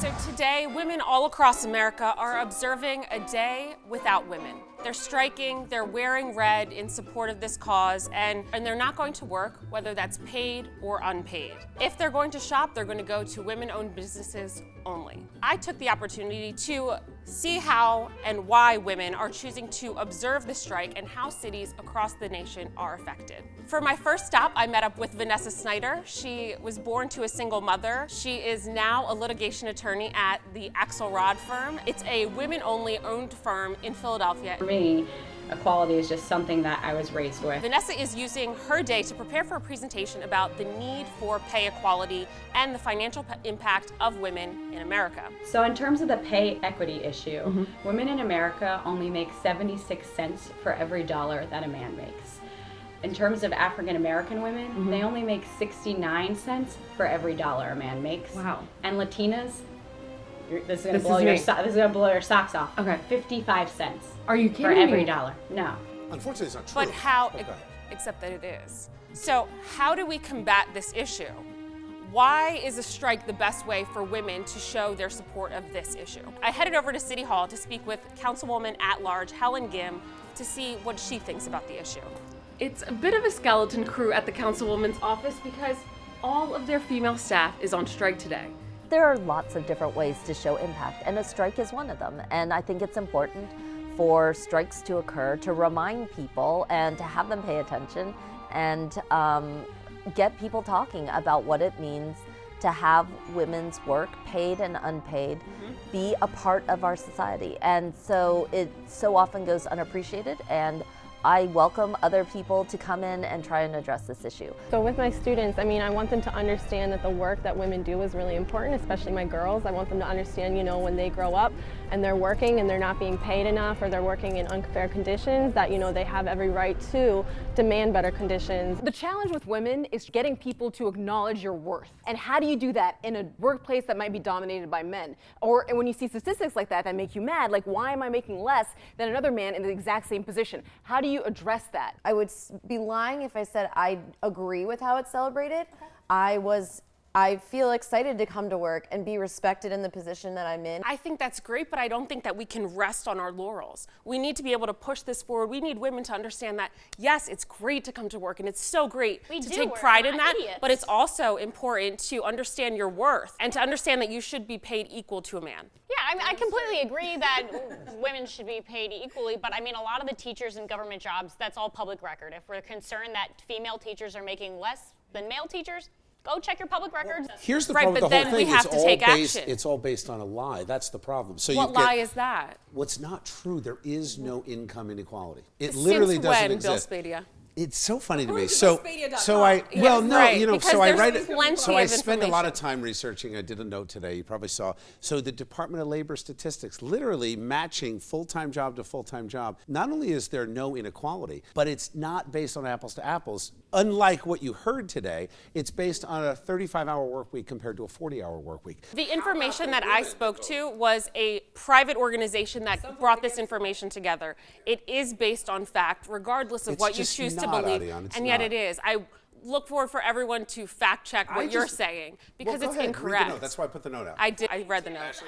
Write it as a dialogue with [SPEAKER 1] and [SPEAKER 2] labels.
[SPEAKER 1] So today, women all across America are observing a day without women. They're striking, they're wearing red in support of this cause, and they're not going to work, whether that's paid or unpaid. If they're going to shop, they're going to go to women-owned businesses only. I took the opportunity to see how and why women are choosing to observe the strike and how cities across the nation are affected. For my first stop, I met up with Vanessa Snyder. She was born to a single mother. She is now a litigation attorney at the Axelrod firm. It's a women-only owned firm in Philadelphia.
[SPEAKER 2] For me, equality is just something that I was raised with.
[SPEAKER 1] Vanessa is using her day to prepare for a presentation about the need for pay equality and the financial impact of women in America.
[SPEAKER 2] So in terms of the pay equity issue, women in America only make 76 cents for every dollar that a man makes. In terms of African American women, they only make 69 cents for every dollar a man makes.
[SPEAKER 3] Wow.
[SPEAKER 2] And Latinas, this is gonna blow your socks off.
[SPEAKER 3] Okay.
[SPEAKER 2] 55 cents.
[SPEAKER 3] Are you kidding
[SPEAKER 2] for every
[SPEAKER 3] me?
[SPEAKER 2] dollar? No.
[SPEAKER 4] Unfortunately, it's not true.
[SPEAKER 1] But how,
[SPEAKER 4] Okay.
[SPEAKER 1] except that it is. So how do we combat this issue? Why is a strike the best way for women to show their support of this issue? I headed over to City Hall to speak with Councilwoman at Large Helen Gim to see what she thinks about the issue. It's a bit of a skeleton crew at the Councilwoman's office because all of their female staff is on strike today.
[SPEAKER 5] There are lots of different ways to show impact, and a strike is one of them. And I think it's important for strikes to occur to remind people and to have them pay attention and get people talking about what it means to have women's work, paid and unpaid, be a part of our society. And so it so often goes unappreciated, and I welcome other people to come in and try and address this issue.
[SPEAKER 6] So with my students, I want them to understand that the work that women do is really important, especially my girls. I want them to understand, when they grow up and they're working and they're not being paid enough or they're working in unfair conditions, that, they have every right to demand better conditions.
[SPEAKER 3] The challenge with women is getting people to acknowledge your worth. And how do you do that in a workplace that might be dominated by men? Or when you see statistics like that make you mad, like why am I making less than another man in the exact same position? How do you address that?
[SPEAKER 7] I would be lying if I said I agree with how it's celebrated. I feel excited to come to work and be respected in the position that I'm in.
[SPEAKER 1] I think that's great, but I don't think that we can rest on our laurels. We need to be able to push this forward. We need women to understand that, yes, it's great to come to work, and it's so great to take pride in that, but it's also important to understand your worth and to understand that you should be paid equal to a man.
[SPEAKER 8] Yeah, I completely agree that women should be paid equally, but a lot of the teachers in government jobs, that's all public record. If we're concerned that female teachers are making less than male teachers, go check your public records.
[SPEAKER 4] Here's the problem with the whole thing.
[SPEAKER 1] We have to take action.
[SPEAKER 4] It's all based on a lie. That's the problem. So
[SPEAKER 1] what lie is that?
[SPEAKER 4] What's not true. There is no income inequality. It literally doesn't exist.
[SPEAKER 1] Bill Spadia?
[SPEAKER 4] It's so funny to me. So I spend a lot of time researching. I did a note today. You probably saw. So the Department of Labor statistics, literally matching full-time job to full-time job. Not only is there no inequality, but it's not based on apples to apples. Unlike what you heard today, it's based on a 35-hour work week compared to a 40-hour work week.
[SPEAKER 1] The information that I spoke to was a private organization that brought this information together. It is based on fact, regardless of what you choose to believe,
[SPEAKER 4] Ariane,
[SPEAKER 1] and yet it is. I look forward for everyone to fact check what you're saying because it's incorrect.
[SPEAKER 4] Read the note. That's why I put the note out.
[SPEAKER 1] I read the note.